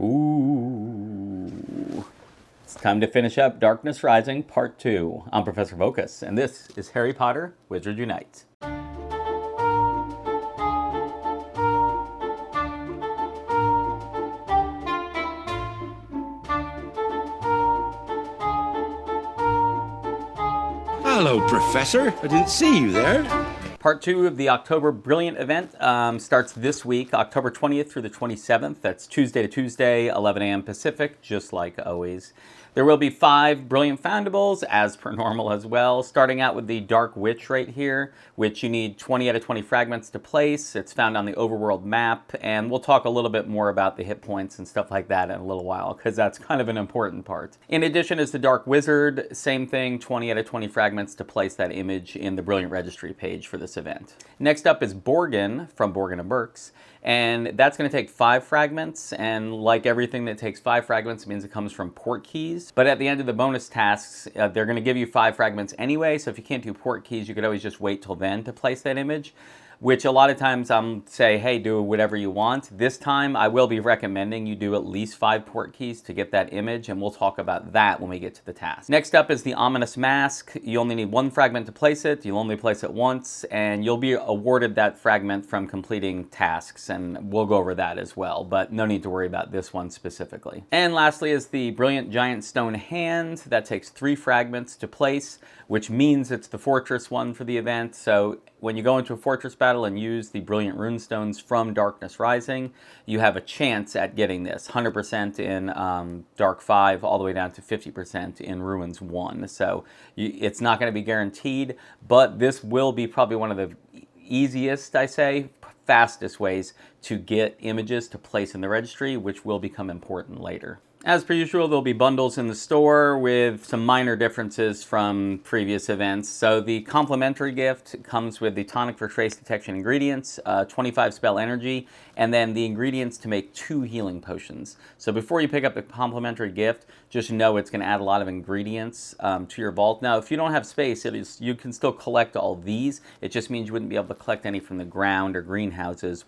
Ooh. It's time to finish up Darkness Rising Part 2. I'm Professorvoqas, and this is Harry Potter Wizard Unite. Hello, Professor. I didn't see you there. Part 2 of the October Brilliant event starts this week, October 20th through the 27th. That's Tuesday to Tuesday, 11 a.m. Pacific, just like always. There will be 5 Brilliant Foundables, as per normal as well, starting out with the Dark Witch right here, which you need 20 out of 20 fragments to place. It's found on the overworld map, and we'll talk a little bit more about the hit points and stuff like that in a little while, because that's kind of an important part. In addition is the Dark Wizard, same thing, 20 out of 20 fragments to place that image in the Brilliant Registry page for this event. Next up is Borgin, from Borgin and Burks, and that's going to take 5 fragments, and like everything that takes 5 fragments, it means it comes from port keys. But at the end of the bonus tasks, they're going to give you 5 fragments anyway, so if you can't do port keys, you could always just wait till then to place that image, which a lot of times I'm say, hey, do whatever you want. This time, I will be recommending you do at least 5 port keys to get that image, and we'll talk about that when we get to the task. Next up is the Ominous Mask. You only need 1 fragment to place it. You'll only place it once, and you'll be awarded that fragment from completing tasks, and we'll go over that as well, but no need to worry about this one specifically. And lastly is the Brilliant Giant Stone Hand. That takes 3 fragments to place, which means it's the Fortress one for the event, so when you go into a fortress battle and use the Brilliant Runestones from Darkness Rising, you have a chance at getting this. 100% in Dark 5, all the way down to 50% in Ruins 1. So it's not going to be guaranteed, but this will be probably one of the easiest, I say, fastest ways to get images to place in the registry, which will become important later. As per usual, there'll be bundles in the store with some minor differences from previous events. So the complimentary gift comes with the tonic for trace detection ingredients, 25 spell energy, and then the ingredients to make 2 healing potions. So before you pick up the complimentary gift, just know it's going to add a lot of ingredients to your vault. Now, if you don't have space, you can still collect all these. It just means you wouldn't be able to collect any from the ground or greenhouses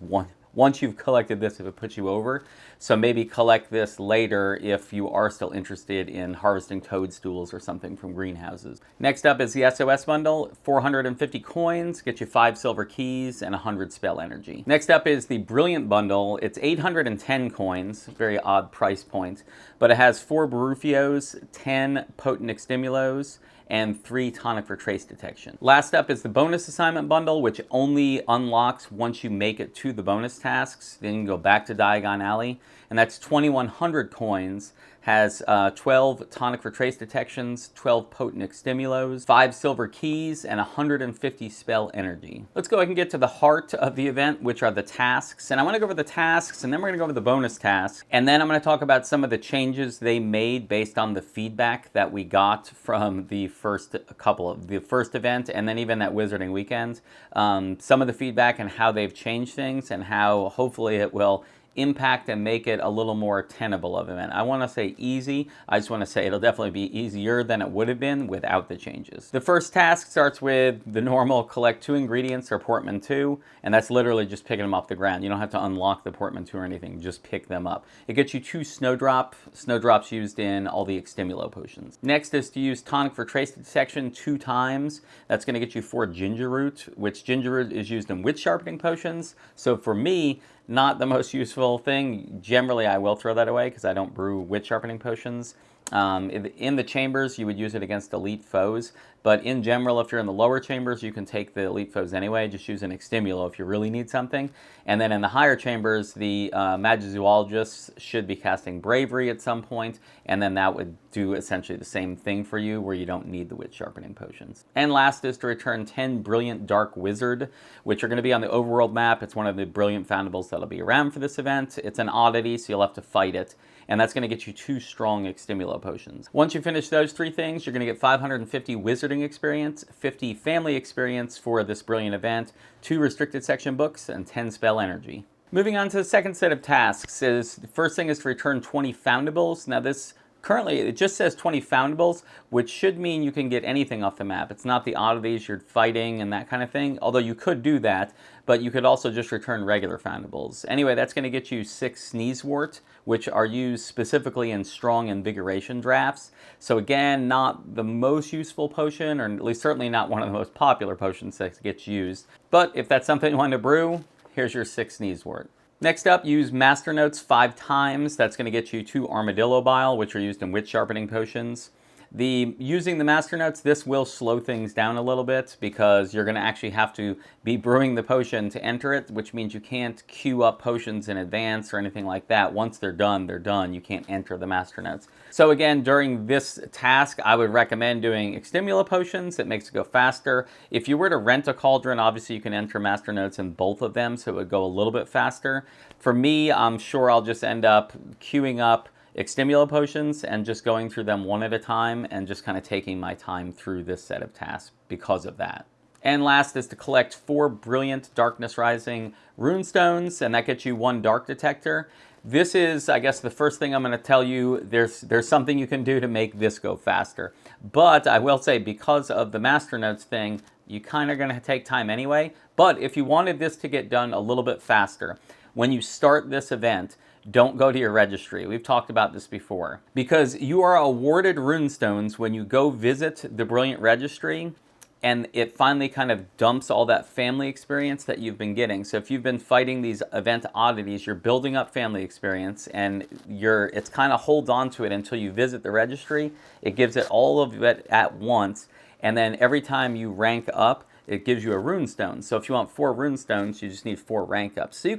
once you've collected this, if it puts you over. So maybe collect this later if you are still interested in harvesting toadstools or something from greenhouses. Next up is the SOS bundle. 450 coins, get you 5 silver keys and 100 spell energy. Next up is the Brilliant bundle. It's 810 coins, very odd price point, but it has 4 Barufios, 10 Potent Extimulos, and 3 tonic for trace detection. Last up is the bonus assignment bundle, which only unlocks once you make it to the bonus tasks. Then you can go back to Diagon Alley, and that's 2100 coins, has 12 tonic for trace detections, 12 potent extimulos, 5 silver keys, and 150 spell energy. Let's go ahead and get to the heart of the event, which are the tasks. And I want to go over the tasks, and then we're going to go over the bonus tasks. And then I'm going to talk about some of the changes they made based on the feedback that we got from the first event, and then even that Wizarding weekend. Some of the feedback and how they've changed things, and how hopefully it will impact and make it a little more tenable of an event. I want to say easy. I just want to say it'll definitely be easier than it would have been without the changes. The first task starts with the normal collect 2 ingredients or portmanteau, and that's literally just picking them off the ground. You don't have to unlock the portmanteau or anything, just pick them up. It gets you 2 snowdrops used in all the extimulo potions. Next is to use tonic for trace detection 2 times. That's going to get you 4 ginger root, which ginger root is used in witch sharpening potions. So for me, not the most useful thing. Generally, I will throw that away because I don't brew witch sharpening potions. In the chambers, you would use it against elite foes, but in general, if you're in the lower chambers, you can take the elite foes anyway. Just use an extimulo if you really need something. And then in the higher chambers, the Magizoologists should be casting Bravery at some point, and then that would do essentially the same thing for you, where you don't need the witch sharpening potions. And last is to return 10 Brilliant Dark Wizard, which are going to be on the overworld map. It's one of the Brilliant Foundables that'll be around for this event. It's an oddity, so you'll have to fight it, and that's going to get you 2 strong extimulo potions. Once you finish those 3 things, you're going to get 550 wizarding experience, 50 family experience for this Brilliant event, 2 restricted section books, and 10 spell energy. Moving on to the second set of tasks, the first thing is to return 20 foundables. Now this Currently, it just says 20 foundables, which should mean you can get anything off the map. It's not the oddities you're fighting and that kind of thing, although you could do that, but you could also just return regular foundables. Anyway, that's going to get you 6 Sneezewort, which are used specifically in strong invigoration drafts. So again, not the most useful potion, or at least certainly not one of the most popular potions that gets used. But if that's something you want to brew, here's your 6 Sneezewort. Next up, use Master Notes 5 times. That's going to get you 2 Armadillo Bile, which are used in Witch Sharpening Potions. Using the Master Notes, this will slow things down a little bit because you're going to actually have to be brewing the potion to enter it, which means you can't queue up potions in advance or anything like that. Once they're done, they're done. You can't enter the Master Notes. So again, during this task, I would recommend doing Extimula potions. It makes it go faster. If you were to rent a cauldron, obviously you can enter Master Notes in both of them, so it would go a little bit faster. For me, I'm sure I'll just end up queuing up Extimula potions and just going through them one at a time and just kind of taking my time through this set of tasks because of that. And last is to collect 4 brilliant Darkness Rising runestones, and that gets you 1 dark detector. This is, I guess, the first thing I'm going to tell you. There's something you can do to make this go faster. But I will say, because of the Master Notes thing, you kind of going to take time anyway. But if you wanted this to get done a little bit faster, when you start this event, don't go to your registry. We've talked about this before. Because you are awarded runestones when you go visit the Brilliant Registry, and it finally kind of dumps all that family experience that you've been getting. So if you've been fighting these event oddities, you're building up family experience, and it's kind of holds on to it until you visit the registry. It gives it all of it at once, and then every time you rank up, it gives you a runestone. So if you want 4 runestones, you just need 4 rank ups. So you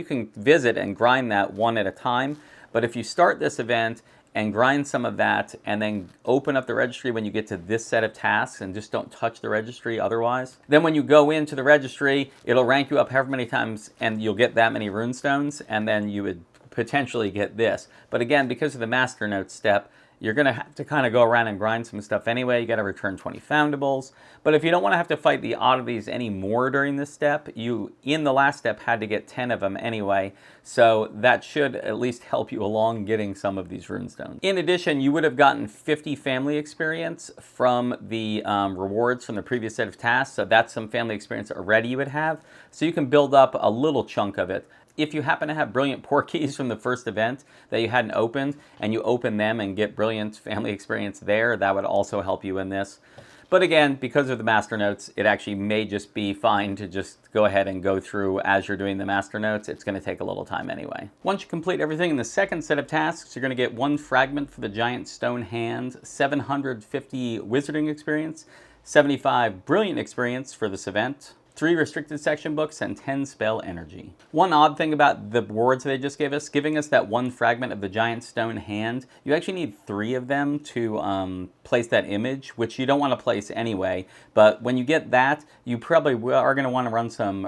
can visit and grind that one at a time. But if you start this event and grind some of that and then open up the registry when you get to this set of tasks and just don't touch the registry otherwise, then when you go into the registry, it'll rank you up however many times and you'll get that many runestones, and then you would potentially get this. But again, because of the Master Notes step, you're going to have to kind of go around and grind some stuff anyway. You got to return 20 foundables. But if you don't want to have to fight the oddities anymore during this step, you, in the last step, had to get 10 of them anyway. So that should at least help you along getting some of these runestones. In addition, you would have gotten 50 family experience from the rewards from the previous set of tasks. So that's some family experience already you would have. So you can build up a little chunk of it. If you happen to have brilliant porkies from the first event that you hadn't opened, and you open them and get brilliant family experience there, that would also help you in this. But again, because of the Master Notes, it actually may just be fine to just go ahead and go through as you're doing the Master Notes. It's going to take a little time anyway. Once you complete everything in the second set of tasks, you're going to get 1 fragment for the giant stone hand, 750 wizarding experience, 75 brilliant experience for this event, 3 restricted section books, and 10 spell energy. One odd thing about the rewards they just gave us, giving us that 1 fragment of the giant stone hand, you actually need 3 of them to place that image, which you don't want to place anyway. But when you get that, you probably are going to want to run some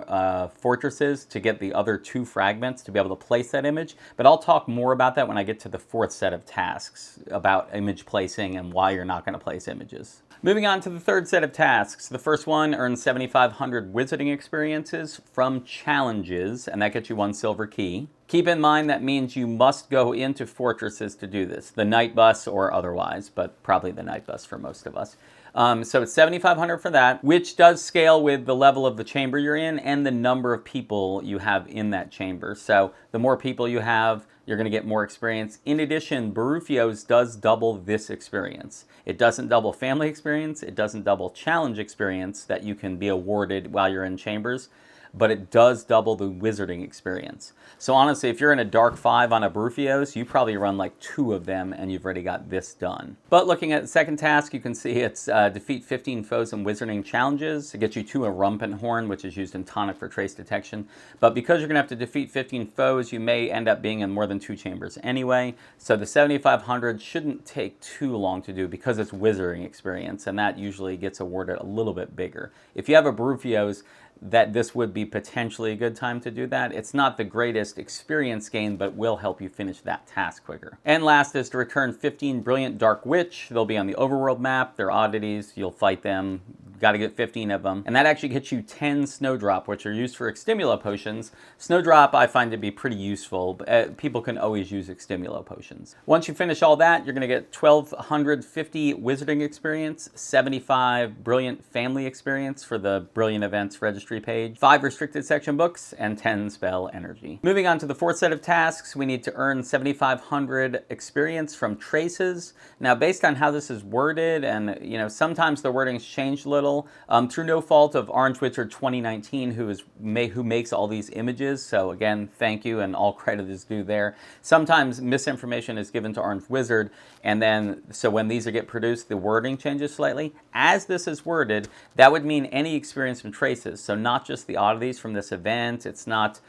fortresses to get the other 2 fragments to be able to place that image. But I'll talk more about that when I get to the 4th set of tasks about image placing and why you're not going to place images. Moving on to the 3rd set of tasks. The first one earns 7,500 wizarding experiences from challenges, and that gets you 1 silver key. Keep in mind that means you must go into fortresses to do this, the night bus or otherwise, but probably the night bus for most of us. So it's 7,500 for that, which does scale with the level of the chamber you're in and the number of people you have in that chamber. So the more people you have, you're going to get more experience. In addition, Barufio's does double this experience. It doesn't double family experience. It doesn't double challenge experience that you can be awarded while you're in chambers, but it does double the wizarding experience. So honestly, if you're in a Dark 5 on a Barufio's, you probably run like 2 of them and you've already got this done. But looking at the second task, you can see it's defeat 15 foes in wizarding challenges. It gets you to a Rumpant Horn, which is used in Tonic for trace detection. But because you're going to have to defeat 15 foes, you may end up being in more than 2 chambers anyway. So the 7,500 shouldn't take too long to do because it's wizarding experience, and that usually gets awarded a little bit bigger. If you have a Barufio's, that this would be potentially a good time to do that. It's not the greatest experience gain, but will help you finish that task quicker. And last is to return 15 Brilliant Dark Witch. They'll be on the overworld map. They're oddities. You'll fight them, got to get 15 of them. And that actually gets you 10 Snowdrop, which are used for Extimulo potions. Snowdrop I find to be pretty useful. People can always use Extimulo potions. Once you finish all that, you're going to get 1,250 Wizarding experience, 75 Brilliant Family experience for the Brilliant Events registry page, 5 restricted section books, and 10 spell energy. Moving on to the fourth set of tasks, we need to earn 7,500 experience from traces. Now, based on how this is worded, and sometimes the wording's changed a little, through no fault of Orange Wizard 2019, who makes all these images. So again, thank you, and all credit is due there. Sometimes misinformation is given to Orange Wizard, and then so when these get produced, the wording changes slightly. As this is worded, that would mean any experience from traces. So not just the oddities from this event. It's not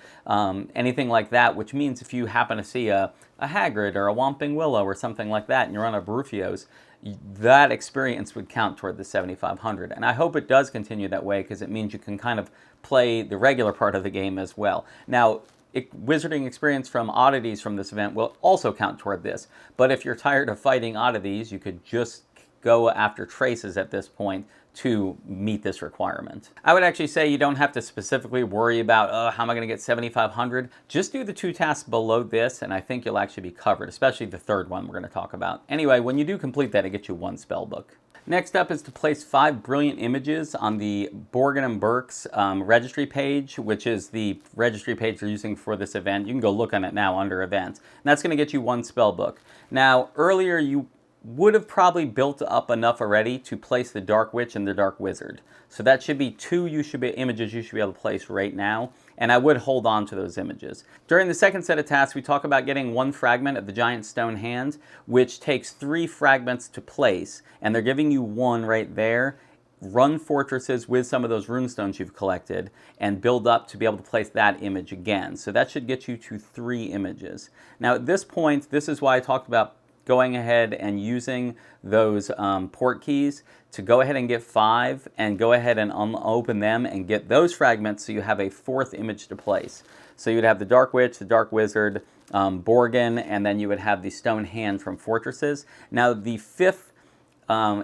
anything like that, which means if you happen to see a Hagrid or a Whomping Willow or something like that, and you're on a Barufios, that experience would count toward the 7,500. And I hope it does continue that way, because it means you can kind of play the regular part of the game as well. Now, Wizarding experience from oddities from this event will also count toward this. But if you're tired of fighting oddities, you could just go after traces at this point to meet this requirement. I would actually say you don't have to specifically worry about, how am I going to get 7,500? Just do the 2 tasks below this, and I think you'll actually be covered, especially the third one we're going to talk about. Anyway, when you do complete that, it gets you 1 spell book. Next up is to place 5 brilliant images on the Borgin and Burke's registry page, which is the registry page they're using for this event. You can go look on it now under events. And that's going to get you 1 spell book. Now, earlier you would have probably built up enough already to place the Dark Witch and the Dark Wizard. So that should be 2 images you should be able to place right now, and I would hold on to those images. During the second set of tasks, we talk about getting 1 fragment of the Giant Stone Hand, which takes 3 fragments to place, and they're giving you 1 right there. Run fortresses with some of those runestones you've collected and build up to be able to place that image again. So that should get you to 3 images. Now at this point, this is why I talked about going ahead and using those port keys to go ahead and get 5 and go ahead and open them and get those fragments so you have a 4th image to place. So you would have the Dark Witch, the Dark Wizard, Borgin, and then you would have the Stone Hand from Fortresses. Now the 5th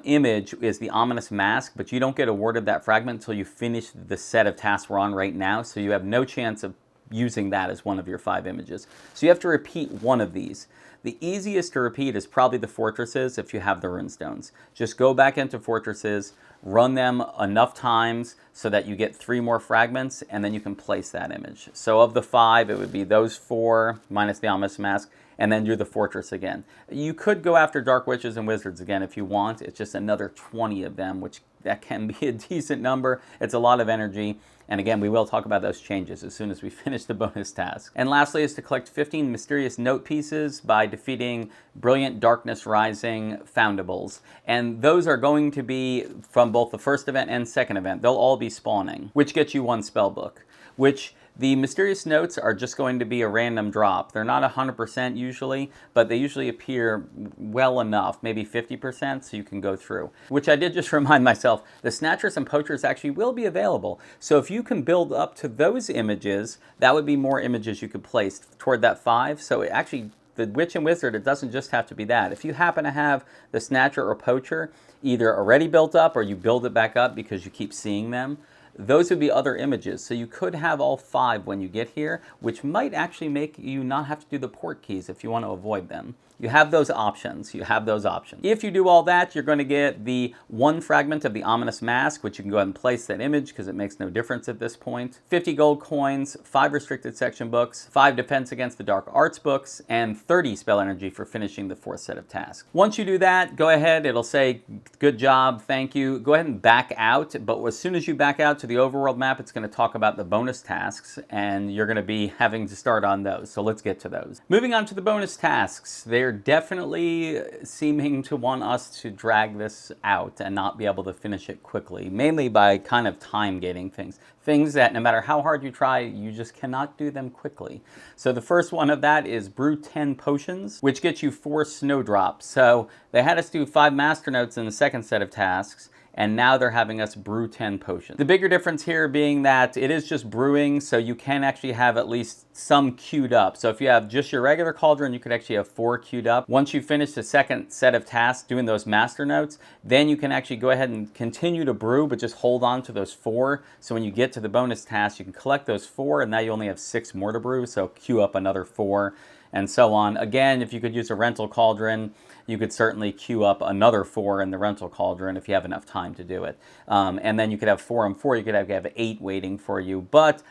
image is the Ominous Mask, but you don't get awarded that fragment until you finish the set of tasks we're on right now, so you have no chance of using that as one of your 5 images. So you have to repeat 1 of these. The easiest to repeat is probably the Fortresses if you have the runestones. Just go back into Fortresses, run them enough times so that you get 3 more fragments, and then you can place that image. So of the 5, it would be those 4 minus the Ominous Mask, and then do the Fortress again. You could go after Dark Witches and Wizards again if you want. It's just another 20 of them, which that can be a decent number. It's a lot of energy. And again, we will talk about those changes as soon as we finish the bonus task. And lastly is to collect 15 mysterious note pieces by defeating Brilliant Darkness Rising foundables. And those are going to be from both the first event and second event. They'll all be spawning, which gets you 1 spell book, which the mysterious notes are just going to be a random drop. They're not 100% usually, but they usually appear well enough, maybe 50%, so you can go through. Which I did just remind myself, the Snatchers and Poachers actually will be available. So if you can build up to those images, that would be more images you could place toward that 5. So it actually, the Witch and Wizard, it doesn't just have to be that. If you happen to have the Snatcher or Poacher either already built up or you build it back up because you keep seeing them, those would be other images. So you could have all 5 when you get here, which might actually make you not have to do the port keys if you want to avoid them. You have those options. You have those options. If you do all that, you're going to get the 1 fragment of the Ominous Mask, which you can go ahead and place that image because it makes no difference at this point. 50 gold coins, 5 restricted section books, 5 defense against the dark arts books, and 30 spell energy for finishing the 4th set of tasks. Once you do that, go ahead. It'll say, good job, thank you. Go ahead and back out, but as soon as you back out to the overworld map, it's going to talk about the bonus tasks, and you're going to be having to start on those. So let's get to those. Moving on to the bonus tasks. They're definitely seeming to want us to drag this out and not be able to finish it quickly, mainly by kind of time gating things. Things that no matter how hard you try, you just cannot do them quickly. So the first one of that is brew 10 potions, which gets you 4 snowdrops. So they had us do 5 master notes in the second set of tasks, and now they're having us brew 10 potions. The bigger difference here being that it is just brewing, so you can actually have at least some queued up. So if you have just your regular cauldron, you could actually have 4 queued up. Once you finish the second set of tasks doing those master notes, then you can actually go ahead and continue to brew, but just hold on to those 4. So when you get to the bonus task, you can collect those 4, and now you only have 6 more to brew, so queue up another 4, and so on. Again, if you could use a rental cauldron, you could certainly queue up another 4 in the rental cauldron if you have enough time to do it. And then you could have 4 and 4, you could have 8 waiting for you. But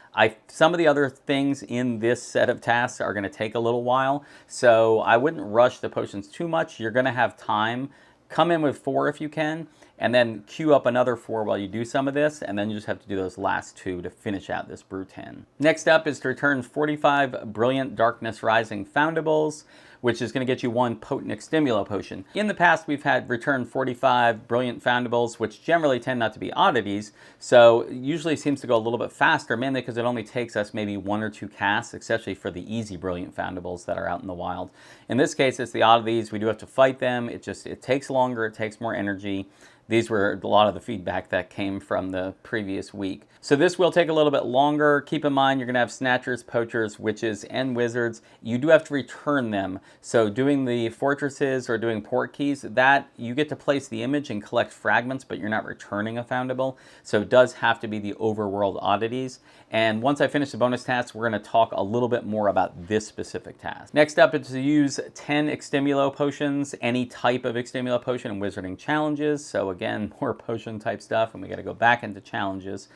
some of the other things in this set of tasks are going to take a little while, so I wouldn't rush the potions too much. You're going to have time. Come in with 4 if you can, and then queue up another 4 while you do some of this, and then you just have to do those last 2 to finish out this brew 10. Next up is to return 45 Brilliant Darkness Rising Foundables, which is going to get you 1 Potent Extimulo Potion. In the past, we've had return 45 Brilliant Foundables, which generally tend not to be oddities, so it usually seems to go a little bit faster, mainly because it only takes us maybe 1 or 2 casts, especially for the easy Brilliant Foundables that are out in the wild. In this case, it's the oddities. We do have to fight them. It takes longer, it takes more energy. These were a lot of the feedback that came from the previous week. So this will take a little bit longer. Keep in mind, you're going to have snatchers, poachers, witches, and wizards. You do have to return them. So doing the fortresses or doing port keys, that you get to place the image and collect fragments, but you're not returning a foundable. So it does have to be the overworld oddities. And once I finish the bonus tasks, we're going to talk a little bit more about this specific task. Next up is to use 10 Extimulo potions, any type of Extimulo potion in wizarding challenges. So again, more potion type stuff, and we got to go back into challenges.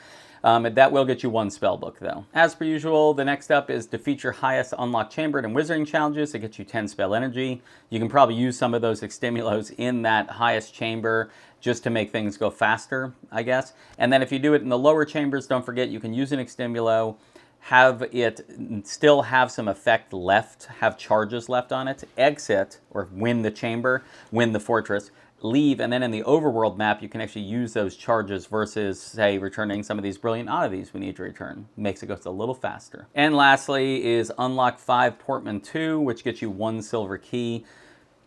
That will get you 1 spellbook though. As per usual, the next up is to feature highest unlocked chamber in wizarding challenges. It gets you 10 spell energy. You can probably use some of those Extimulos in that highest chamber just to make things go faster, I guess. And then if you do it in the lower chambers, don't forget you can use an Extimulo, have it still have some effect left, have charges left on it, exit, or win the chamber, win the fortress, leave, and then in the overworld map you can actually use those charges versus, say, returning some of these brilliant oddities we need to return. Makes it go a little faster. And lastly is unlock 5 portmanteau, which gets you 1 silver key.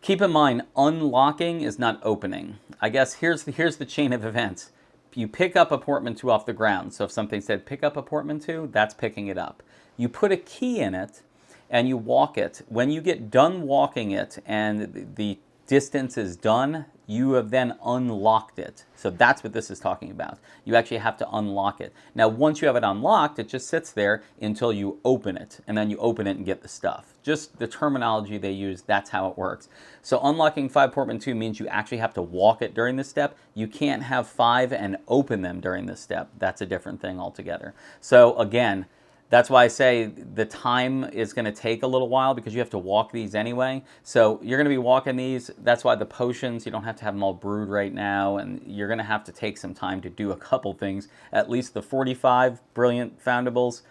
Keep in mind, unlocking is not opening. I guess here's the chain of events. You pick up a portmanteau off the ground. So if something said pick up a portmanteau, that's picking it up. You put a key in it and you walk it. When you get done walking it and the distance is done, you have then unlocked it. So that's what this is talking about. You actually have to unlock it. Now, once you have it unlocked, it just sits there until you open it, and then you open it and get the stuff. Just the terminology they use, that's how it works. So unlocking 5 portmanteau means you actually have to walk it during this step. You can't have 5 and open them during this step. That's a different thing altogether. So again, that's why I say the time is going to take a little while because you have to walk these anyway. So you're going to be walking these. That's why the potions, you don't have to have them all brewed right now. And you're going to have to take some time to do a couple things. At least the 45 brilliant foundables,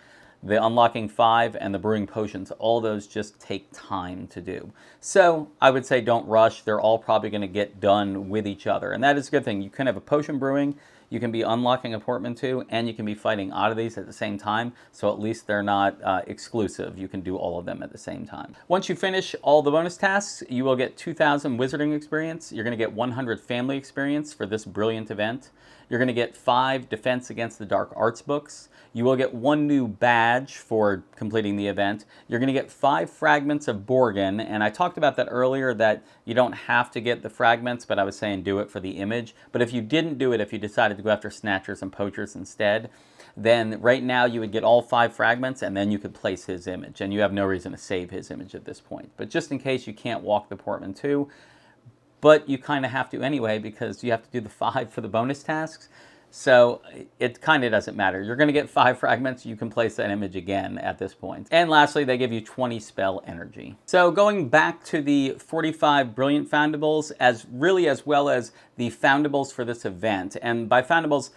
the unlocking 5, and the brewing potions. All those just take time to do. So I would say don't rush. They're all probably going to get done with each other. And that is a good thing. You can have a potion brewing. You can be unlocking a portmanteau, and you can be fighting oddities at the same time, so at least they're not exclusive. You can do all of them at the same time. Once you finish all the bonus tasks, you will get 2,000 wizarding experience. You're going to get 100 family experience for this brilliant event. You're going to get 5 Defense Against the Dark Arts books. You will get 1 new badge for completing the event. You're going to get 5 fragments of Borgin, and I talked about that earlier, that you don't have to get the fragments, but I was saying do it for the image. But if you didn't do it, if you decided to go after Snatchers and Poachers instead, then right now you would get all 5 fragments, and then you could place his image, and you have no reason to save his image at this point. But just in case you can't walk the portmanteau, but you kind of have to anyway because you have to do the 5 for the bonus tasks. So it kind of doesn't matter. You're going to get 5 fragments. You can place that image again at this point. And lastly, they give you 20 spell energy. So going back to the 45 brilliant foundables, as well as the foundables for this event. And by foundables,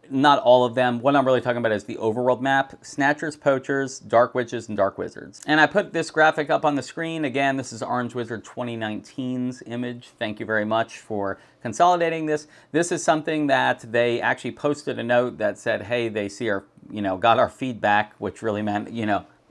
not all of them. What I'm really talking about is the overworld map, Snatchers, Poachers, Dark Witches, and Dark Wizards. And I put this graphic up on the screen. Again, this is Orange Wizard 2019's image. Thank you very much for consolidating this. This is something that they actually posted a note that said, hey, they see our, got our feedback, which really meant,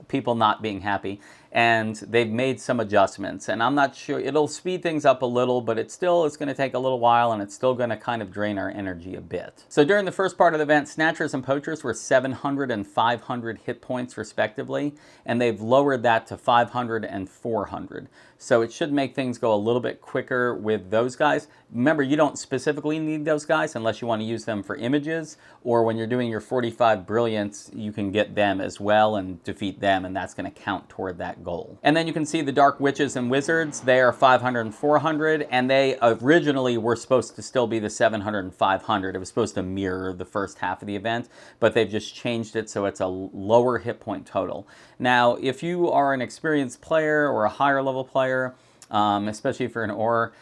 people not being happy. and they've made some adjustments, and I'm not sure, it'll speed things up a little, but it still is going to take a little while, and it's still going to kind of drain our energy a bit. So during the first part of the event, Snatchers and Poachers were 700 and 500 hit points respectively, and they've lowered that to 500 and 400. So it should make things go a little bit quicker with those guys. Remember, you don't specifically need those guys unless you want to use them for images, or when you're doing your 45 brilliance, you can get them as well and defeat them, and that's going to count toward that goal. And then you can see the Dark Witches and Wizards. They are 500 and 400, and they originally were supposed to still be the 700 and 500. It was supposed to mirror the first half of the event, but they've just changed it so it's a lower hit point total. Now, if you are an experienced player or a higher level player, especially if you're an Auror,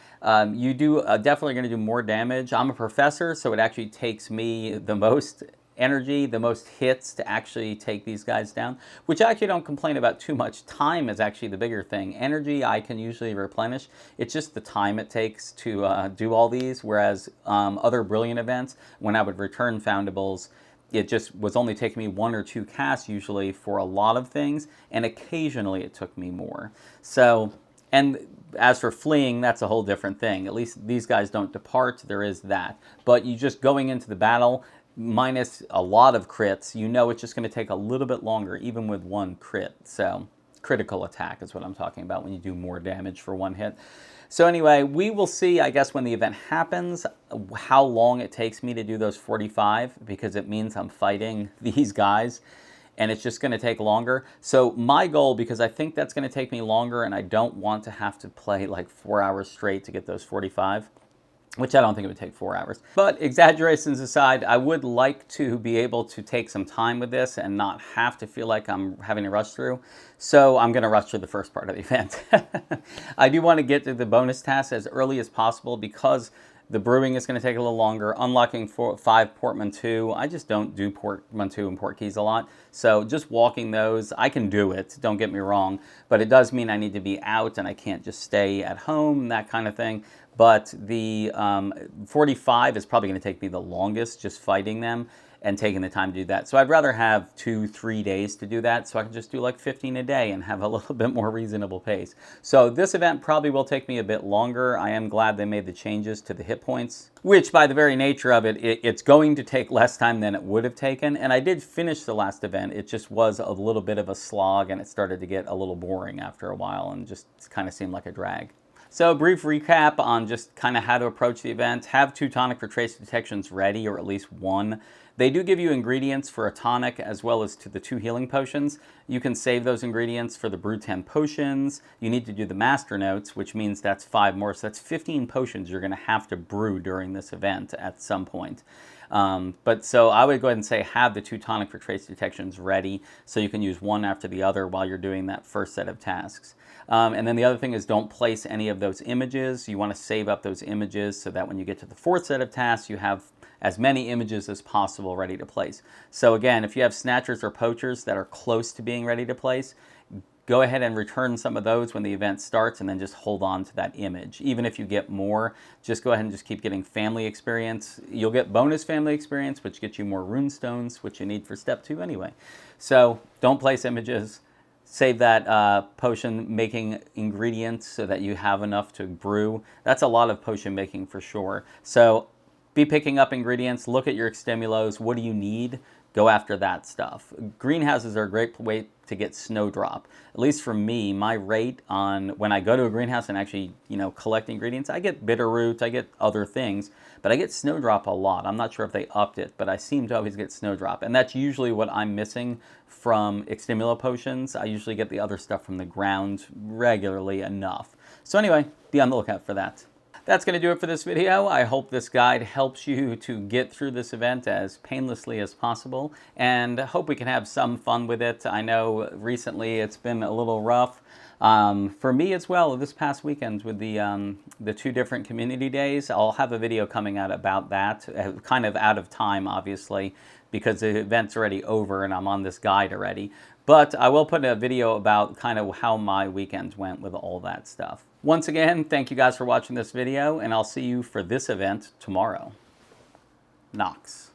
you do definitely going to do more damage. I'm a professor, so it actually takes me the most energy, the most hits to actually take these guys down, which I actually don't complain about too much. Time is actually the bigger thing. Energy I can usually replenish. It's just the time it takes to do all these, whereas other Brilliant events, when I would return Foundables, it just was only taking me 1 or 2 casts usually for a lot of things, and occasionally it took me more. So, and as for fleeing, that's a whole different thing. At least these guys don't depart, there is that. But you just going into the battle, minus a lot of crits, you know it's just going to take a little bit longer, even with 1 crit. So, critical attack is what I'm talking about when you do more damage for 1 hit. So anyway, we will see, I guess, when the event happens, how long it takes me to do those 45, because it means I'm fighting these guys, and it's just going to take longer. So my goal, because I think that's going to take me longer, and I don't want to have to play like 4 hours straight to get those 45, which I don't think it would take 4 hours. But exaggerations aside, I would like to be able to take some time with this and not have to feel like I'm having to rush through. So I'm going to rush through the first part of the event. I do want to get to the bonus tasks as early as possible, because the brewing is going to take a little longer. Unlocking 5 portmanteau. I just don't do portmanteau and port keys a lot. So just walking those, I can do it, don't get me wrong. But it does mean I need to be out and I can't just stay at home, that kind of thing. But the 45 is probably going to take me the longest, just fighting them and taking the time to do that. So I'd rather have 2-3 days to do that, so I can just do like 15 a day and have a little bit more reasonable pace. So this event probably will take me a bit longer. I am glad they made the changes to the hit points, which by the very nature of it, it's going to take less time than it would have taken. And I did finish the last event. It just was a little bit of a slog, and it started to get a little boring after a while and just kind of seemed like a drag. So a brief recap on just kind of how to approach the event. Have 2 tonic for trace detections ready, or at least 1. They do give you ingredients for a tonic as well as to the 2 healing potions. You can save those ingredients for the brew 10 potions. You need to do the master notes, which means that's 5 more. So that's 15 potions you're going to have to brew during this event at some point. But so I would go ahead and say have the 2 tonic for trace detections ready, so you can use one after the other while you're doing that first set of tasks. And then the other thing is, don't place any of those images. You want to save up those images so that when you get to the 4th set of tasks, you have as many images as possible ready to place. So again, if you have Snatchers or Poachers that are close to being ready to place, go ahead and return some of those when the event starts, and then just hold on to that image. Even if you get more, just go ahead and just keep getting family experience. You'll get bonus family experience, which gets you more runestones, which you need for step 2 anyway. So don't place images. Save that potion making ingredients so that you have enough to brew. That's a lot of potion making for sure. So be picking up ingredients, look at your extemulos, what do you need? Go after that stuff. Greenhouses are a great way to get snowdrop. At least for me, my rate on when I go to a greenhouse and actually, collect ingredients, I get bitter root, I get other things, but I get snowdrop a lot. I'm not sure if they upped it, but I seem to always get snowdrop. And that's usually what I'm missing from extemulo potions. I usually get the other stuff from the ground regularly enough. So anyway, be on the lookout for that. That's going to do it for this video. I hope this guide helps you to get through this event as painlessly as possible, and hope we can have some fun with it. I know recently it's been a little rough for me as well this past weekend with the 2 different community days. I'll have a video coming out about that, kind of out of time obviously, because the event's already over and I'm on this guide already. But I will put a video about kind of how my weekend went with all that stuff. Once again, thank you guys for watching this video, and I'll see you for this event tomorrow. Nox.